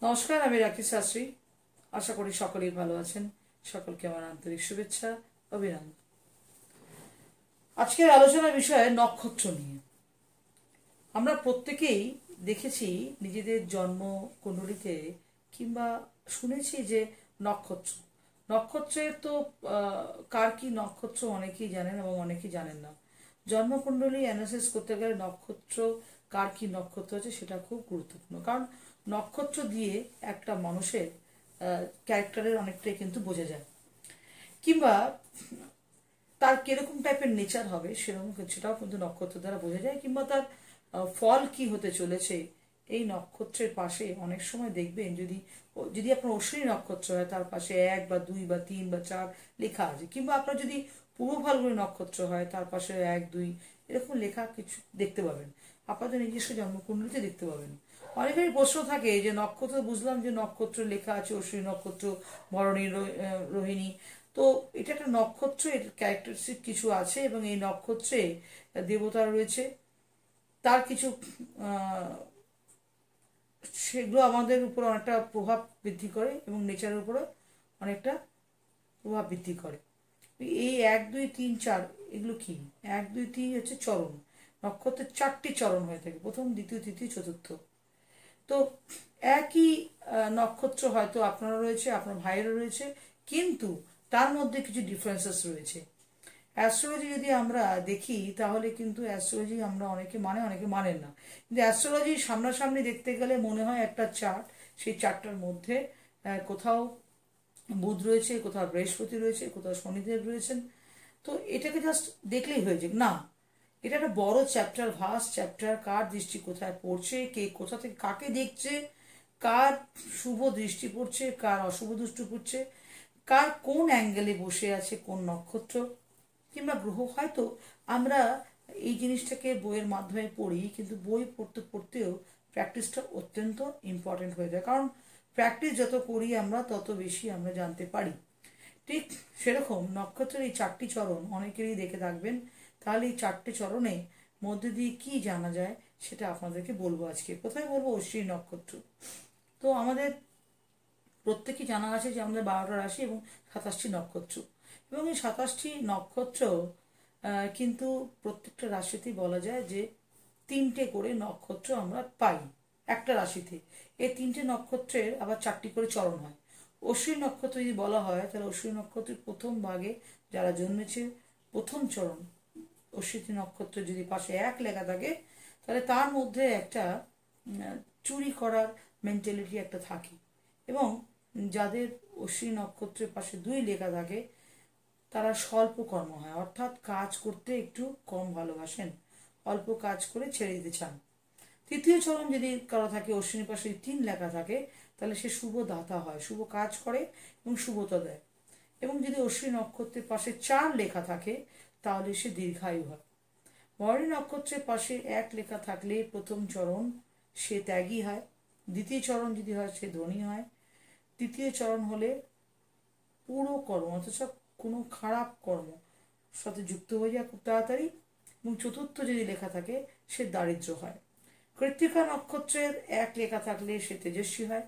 নমস্কার, আমি রাখি শাস্ত্রী। আশা করি সকলেই ভালো আছেন। সকলকে আমার আন্তরিক শুভেচ্ছা, অভিনন্দন। আজকের আলোচনার বিষয় নক্ষত্র নিয়ে। আমরা প্রত্যেকেই দেখেছি নিজেদের জন্ম কুণ্ডলিতে, কিংবা শুনেছি যে নক্ষত্র নক্ষত্রের তো কার কি নক্ষত্র অনেকেই জানেন এবং অনেকেই জানেন না। জন্মকুণ্ডলী অ্যানালাইসিস করতে গেলে নক্ষত্র কার কি নক্ষত্র আছে সেটা খুব গুরুত্বপূর্ণ, কারণ নক্ষত্র দিয়ে একটা মানুষের ক্যারেক্টারের অনেকটাই কিন্তু বোঝা যায়, কিংবা তার কিরকম টাইপের নেচার হবে সেরকম সেটাও কিন্তু নক্ষত্র দ্বারা বোঝা যায়, কিংবা তার ফল কি হতে চলেছে এই নক্ষত্রের পাশে অনেক সময় দেখবেন, যদি যদি আপনার অশ্বিনী নক্ষত্র হয় তার পাশে 1 বা 2 বা 3 বা 4 লেখা আছে, কিংবা আপনার যদি পূর্ব ফাল্গুনী নক্ষত্র হয় তার পাশে 1 2 এরকম লেখা কিছু দেখতে পাবেন, আপনাদের নিজস্ব জন্মকুণ্ডলিতে দেখতে পাবেন। অনেকেরই প্রশ্ন থাকে যে নক্ষত্র, বুঝলাম যে নক্ষত্র লেখা আছে অশ্বিনী নক্ষত্র, ভরণী, রোহিণী, তো এটা একটা নক্ষত্র, এর ক্যারেক্টারিস্টিক কিছু আছে এবং এই নক্ষত্রে দেবতা রয়েছে, তার কিছু সেগুলো আমাদের উপর অনেকটা প্রভাব বৃদ্ধি করে এবং নেচারের উপরে অনেকটা প্রভাব বৃদ্ধি করে। এই 1 2 3 4 এগুলো কি? 1 2 3 হচ্ছে চরণ। নক্ষত্রের 4টি চরণ হয়ে থাকে, প্রথম, দ্বিতীয়, তৃতীয়, চতুর্থ। তো একই নক্ষত্র হয়তো আপনারও রয়েছে, আপনার ভাইয়েরও রয়েছে, কিন্তু তার মধ্যে কিছু ডিফারেন্সেস রয়েছে। অ্যাস্ট্রোলজি যদি আমরা দেখি তাহলে কিন্তু অ্যাস্ট্রোলজি আমরা অনেকে অনেকে মানেন না, কিন্তু অ্যাস্ট্রোলজি সামনাসামনি দেখতে গেলে মনে হয় একটা চার্ট, সেই চার্টটার মধ্যে কোথাও বুধ রয়েছে, কোথাও বৃহস্পতি রয়েছে, কোথাও শনিদেব রয়েছেন। তো এটাকে জাস্ট দেখলেই হয়ে যায় না, এটা একটা বড় চ্যাপ্টার, ভাস্ট চ্যাপ্টার। কার দৃষ্টি কোথায় পড়ছে, কে কোথা থেকে কাকে দেখছে, কার শুভ দৃষ্টি পড়ছে, কার অশুভ দৃষ্টি পড়ছে, কার কোন অ্যাঙ্গেলে বসে আছে কোন নক্ষত্র কিংবা গ্রহ। হয়তো আমরা এই জিনিসটাকে বইয়ের মাধ্যমে পড়ি, কিন্তু বই পড়তে পড়তেও প্র্যাকটিসটা অত্যন্ত ইম্পর্টেন্ট হয়ে যায়, কারণ প্র্যাকটিস যত করি আমরা তত বেশি আমরা জানতে পারি। ঠিক সেরকম নক্ষত্রের এই 4টি চরণ অনেকেরই দেখে থাকবেন, তাহলে এই 4টি চরণে মধ্যে দিয়ে কি জানা যায় সেটা আপনাদেরকে বলবো আজকে। প্রথমে বলবো অশ্বিনী নক্ষত্র। তো আমাদের প্রত্যেকই জানা আছে যে আমাদের 12টা রাশি এবং 27টি নক্ষত্র, এবং এই 27টি নক্ষত্র কিন্তু প্রত্যেকটা রাশিতেই বলা যায় যে 3টে করে নক্ষত্র আমরা পাই একটা রাশিতে। এই 3টে নক্ষত্রের আবার 4টি করে চরণ হয়। অশ্বিনী নক্ষত্র যদি বলা হয় তাহলে অশ্বিনী নক্ষত্রের প্রথম ভাগে যারা জন্মেছে, প্রথম চরণ অশ্বিনী নক্ষত্র যদি পাশে 1 লেখা থাকে তাহলে তার মধ্যে একটা চুরি করার মেন্টালিটি একটা থাকে, এবং যাদের অশ্বিনী নক্ষত্রের পাশে 2 লেখা থাকে তারা স্বল্প কর্ম হয়, অর্থাৎ কাজ করতে একটু কম ভালোবাসেন, অল্প কাজ করে ছেড়ে দিতে চান। তৃতীয় চরণ যদি কারো থাকে, অশ্বিনী পাশে 3 লেখা থাকে, তাহলে সে শুভ দাতা হয়, শুভ কাজ করে এবং শুভতা দেয়। এবং যদি অশ্বিনী নক্ষত্রের পাশে 4 লেখা থাকে তাহলে সে দীর্ঘায়ু হয়। ভরণী নক্ষত্রের পাশে 1 লেখা থাকলে প্রথম চরণ সে ত্যাগী হয়, দ্বিতীয় চরণ যদি হয় সে ধনী হয়, তৃতীয় চরণ হলে পুরো কর্ম অথচ কোনো খারাপ কর্ম সাথে যুক্ত হয়ে যায় খুব তাড়াতাড়ি, এবং চতুর্থ যদি লেখা থাকে সে দারিদ্র হয়। কৃত্তিকা নক্ষত্রের 1 লেখা থাকলে সে তেজস্বী হয়,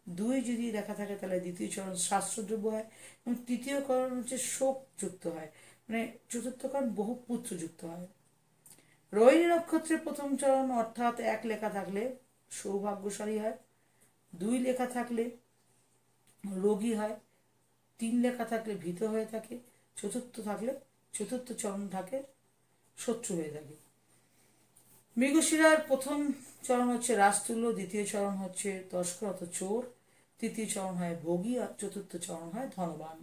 2 যদি লেখা থাকে তাহলে দ্বিতীয় চরণ শাস্ত্রদ্রব্য হয়, এবং তৃতীয় কারণ হচ্ছে শোক যুক্ত হয়, মানে চতুর্থ কারণ বহু পুত্র যুক্ত হয়। রোহিণী নক্ষত্রের প্রথম চরণ অর্থাৎ 1 লেখা থাকলে সৌভাগ্যশালী হয়, 2 লেখা থাকলে রোগী হয়, 3 লেখা থাকলে ভীত হয়ে থাকে, চতুর্থ চরণ থাকে শত্রু হয়ে থাকে। মৃগশিরার প্রথম চরণ হচ্ছে রাজতুল্য, দ্বিতীয় চরণ হচ্ছে তস্কর অর্থাৎ চোর, তৃতীয় চরণ হয় ভোগী আর চতুর্থ চরণ হয় ধনবান।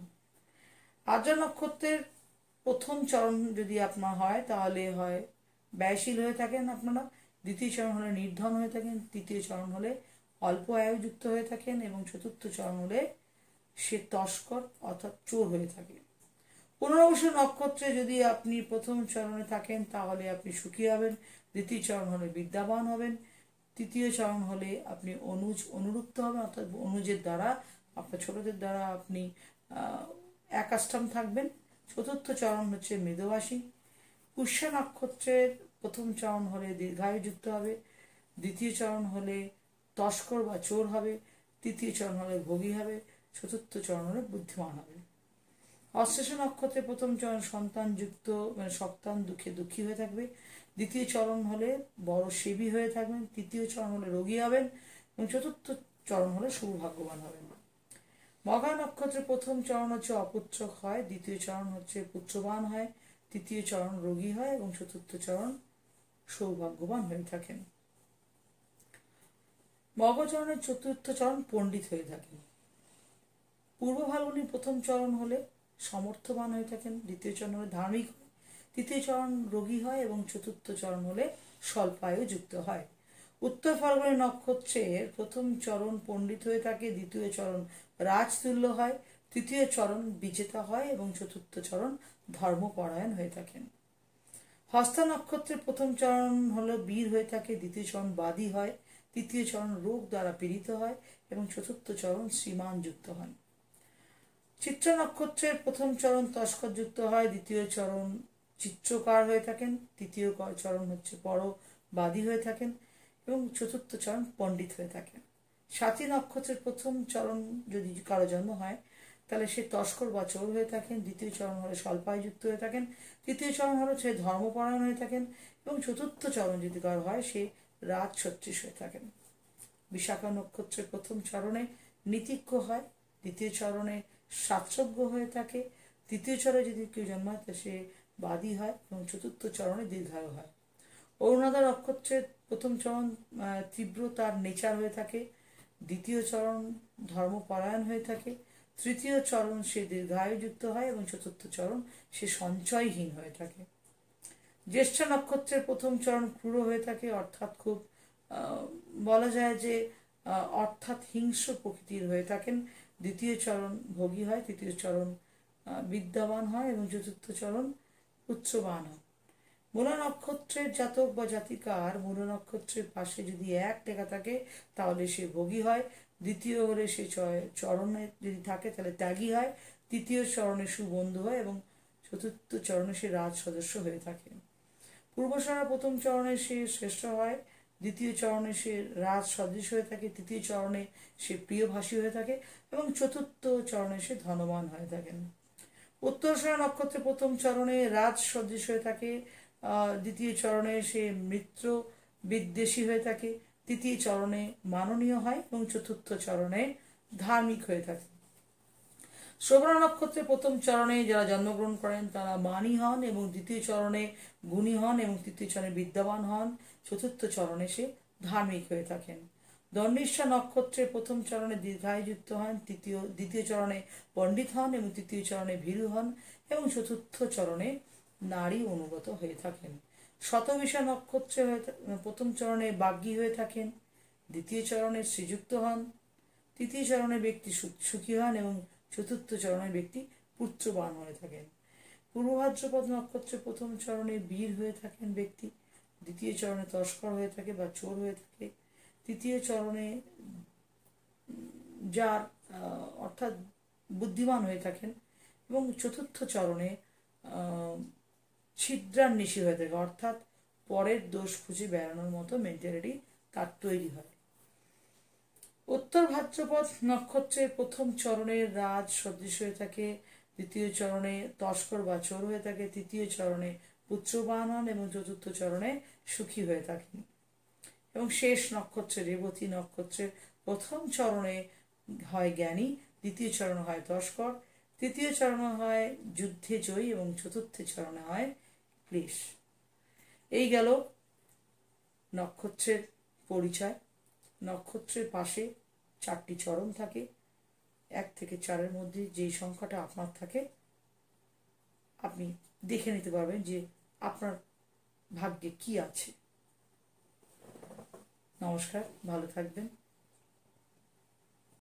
আদ্রা নক্ষত্রের প্রথম চরণ যদি আপনার হয় তাহলে হয় ব্যয়শীল হয়ে থাকেন আপনারা, দ্বিতীয় চরণ হলে নির্ধন হয়ে থাকেন, তৃতীয় চরণ হলে অল্প আয়ুযুক্ত হয়ে থাকেন, এবং চতুর্থ চরণ হলে সে তস্কর অর্থাৎ চোর হয়ে থাকে। পুনর্বসু নক্ষত্রে যদি আপনি প্রথম চরণে থাকেন তাহলে আপনি সুখী হবেন, দ্বিতীয় চরণ হলে বিদ্যাবান হবেন, তৃতীয় চরণ হলে আপনি অনুরুক্ত হবেন, অর্থাৎ অনুজের দ্বারা আপনার ছোটদের দ্বারা আপনি একাষ্টম থাকবেন, চতুর্থ চরণ হচ্ছে মৃদভাষী। পুষ্য নক্ষত্রের প্রথম চরণ হলে দীর্ঘায়ু যুক্ত হবে, দ্বিতীয় চরণ হলে তস্কর বা চোর হবে, তৃতীয় চরণ হলে ভোগী হবে, চতুর্থ চরণ হলে বুদ্ধিমান হবে। অশ্লেষ নক্ষত্রে প্রথম চরণ সন্তান যুক্ত মানে সন্তান দুঃখে দুঃখী হয়ে থাকবে, দ্বিতীয় চরণ হলে বড় সেবী হয়ে থাকবেন, তৃতীয় চরণ হলে রোগী হবেন এবং চতুর্থ চরণ হলে সৌভাগ্যবান হবেন। মঘা নক্ষত্রের প্রথম চরণ হচ্ছে অপুত্রক হয়, দ্বিতীয় চরণ হচ্ছে পুত্রবান হয়, তৃতীয় চরণ রোগী হয় এবং চতুর্থ চরণ সৌভাগ্যবান হয়ে থাকেন। মগচরণের চতুর্থ চরণ পণ্ডিত হয়ে থাকেন। পূর্ব ফাল্গুনী প্রথম চরণ হলে সমর্থবান হয়ে থাকেন, দ্বিতীয় চরণ হলে ধার্মিক হয়, তৃতীয় চরণ রোগী হয় এবং চতুর্থ চরণ হলে স্বল্পায়ু যুক্ত হয়। উত্তর ফাল্গুনী নক্ষত্রের প্রথম চরণ পণ্ডিত হয়ে থাকে, দ্বিতীয় চরণ রাজতুল্য হয়, তৃতীয় চরণ বিজেতা হয় এবং চতুর্থ চরণ ধর্মপরায়ণ হয়ে থাকেন। হস্তা নক্ষত্রের প্রথম চরণ হলো বীর হয়ে থাকে, দ্বিতীয় চরণ বাদী হয়, তৃতীয় চরণ রোগ দ্বারা পীড়িত হয় এবং চতুর্থ চরণ শ্রীমান যুক্ত হন। চিত্র নক্ষত্রের প্রথম চরণ তস্কর যুক্ত হয়, দ্বিতীয় চরণ চিত্রকার হয়ে থাকেন, তৃতীয় চরণ হচ্ছে পরবাদী হয়ে থাকেন এবং চতুর্থ চরণ পণ্ডিত হয়ে থাকেন। সাথী নক্ষত্রের প্রথম চরণ যদি কারো জন্ম হয় তাহলে সে তস্কর বা চোর হয়ে থাকেন, দ্বিতীয় চরণ হলে স্বল্পায় যুক্ত হয়ে থাকেন, তৃতীয় চরণ হলে সে ধর্মপরায়ণ হয়ে থাকেন এবং চতুর্থ চরণ যদি কারো হয় সে রাজছত্রিশ হয়ে থাকেন। বিশাখা নক্ষত্রের প্রথম চরণে নীতিজ্ঞ হয়, দ্বিতীয় চরণে সাৎসজ্ঞ হয়ে থাকে, তৃতীয় চরণে যদি কেউ জন্মায় তো সে বাদী হয় এবং চতুর্থ চরণে দীর্ঘায়ু হয়। অরুণাদা নক্ষত্রের প্রথম চরণ তীব্র তার নেচার হয়ে থাকে, দ্বিতীয় চরণ ধর্মপরায়ণ হয়ে থাকে, তৃতীয় চরণ সে দীর্ঘায়ু যুক্ত হয় এবং চতুর্থ চরণ সে সঞ্চয়হীন হয়ে থাকে। জ্যেষ্ঠ নক্ষত্রের প্রথম চরণ ক্রূর হয়ে থাকে, অর্থাৎ খুব বলা যায় যে অর্থাৎ হিংস্র প্রকৃতির হয়ে থাকেন, দ্বিতীয় চরণ ভোগী হয়, তৃতীয় চরণ বিদ্যাবান হয় এবং চতুর্থ চরণ উচ্চবান হয়। মূলা নক্ষত্রের জাতক বা জাতিকার মূলা নক্ষত্রের পাশে যদি এক লেখা থাকে তাহলে সে ভোগী হয়, দ্বিতীয় হলে সে চরণে যদি থাকে তাহলে ত্যাগী হয়, তৃতীয় চরণে সুবন্ধু হয় এবং চতুর্থ চরণে সে রাজ সদস্য হয়ে থাকে। পূর্বসারা প্রথম চরণে সে শ্রেষ্ঠ হয়, দ্বিতীয় চরণে সে রাজ সদৃশ হয়ে থাকে, তৃতীয় চরণে সে প্রিয়ভাষী হয়ে থাকে এবং চতুর্থ চরণে সে ধনবান হয়ে থাকেন। উত্তরসরা নক্ষত্রের প্রথম চরণে রাজ সদৃশ হয়ে থাকে, দ্বিতীয় চরণে সে মিত্র বিদ্বেষী হয়ে থাকে, তৃতীয় চরণে মাননীয় হয় এবং চতুর্থ চরণে ধার্মিক হয়ে থাকে। শ্রবণ নক্ষত্রের প্রথম চরণে যারা জন্মগ্রহণ করেন তারা মানী হন এবং দ্বিতীয় চরণে গুণী হন এবং তৃতীয় চরণে বিদ্যাবান হন, চতুর্থ চরণে সে ধার্মিক হয়ে থাকেন। দণ্ডিষ্যা নক্ষত্রের প্রথম চরণে দীর্ঘায়ু যুক্ত হন, দ্বিতীয় চরণে পণ্ডিত হন এবং তৃতীয় চরণে ভীরু হন এবং চতুর্থ চরণে নারী অনুগত হয়ে থাকেন। শতবিষা নক্ষত্রে প্রথম চরণে বাগ্যী হয়ে থাকেন, দ্বিতীয় চরণে শ্রীযুক্ত হন, তৃতীয় চরণে ব্যক্তি সুখী হন এবং চতুর্থ চরণের ব্যক্তি পুত্রবান হয়ে থাকেন। পূর্ব ভাদ্রপদ নক্ষত্রের প্রথম চরণে বীর হয়ে থাকেন ব্যক্তি, দ্বিতীয় চরণে তস্কর হয়ে থাকে বা চোর হয়ে থাকে, তৃতীয় চরণে যার অর্থাৎ বুদ্ধিমান হয়ে থাকেন এবং চতুর্থ চরণে ছিদ্রান্বেষী হয়ে থাকে, অর্থাৎ পরের দোষ খুঁজে বেড়ানোর মতো মেন্টালিটি তার তৈরি হয়। উত্তর ভাদ্রপদ নক্ষত্রের প্রথম চরণে রাজ সদৃশ হয়ে থাকে, দ্বিতীয় চরণে তস্কর বা চোর হয়ে থাকে, তৃতীয় চরণে পুত্রবান হন এবং চতুর্থ চরণে সুখী হয়ে থাকেন। এবং শেষ নক্ষত্রে রেবতী নক্ষত্রের প্রথম চরণে হয় জ্ঞানী, দ্বিতীয় চরণে হয় তস্কর, তৃতীয় চরণে হয় যুদ্ধে জয়ী এবং চতুর্থ চরণে হয় ক্লেশ। এই গেল নক্ষত্রের পরিচয়। নক্ষত্রের পাশে 4টি চরণ থাকে, 1 থেকে 4-এর মধ্যে যেই সংখ্যাটা আপনার থাকে আপনি দেখে নিতে পারবেন যে আপনার ভাগ্যে কি আছে। নমস্কার, ভালো থাকবেন।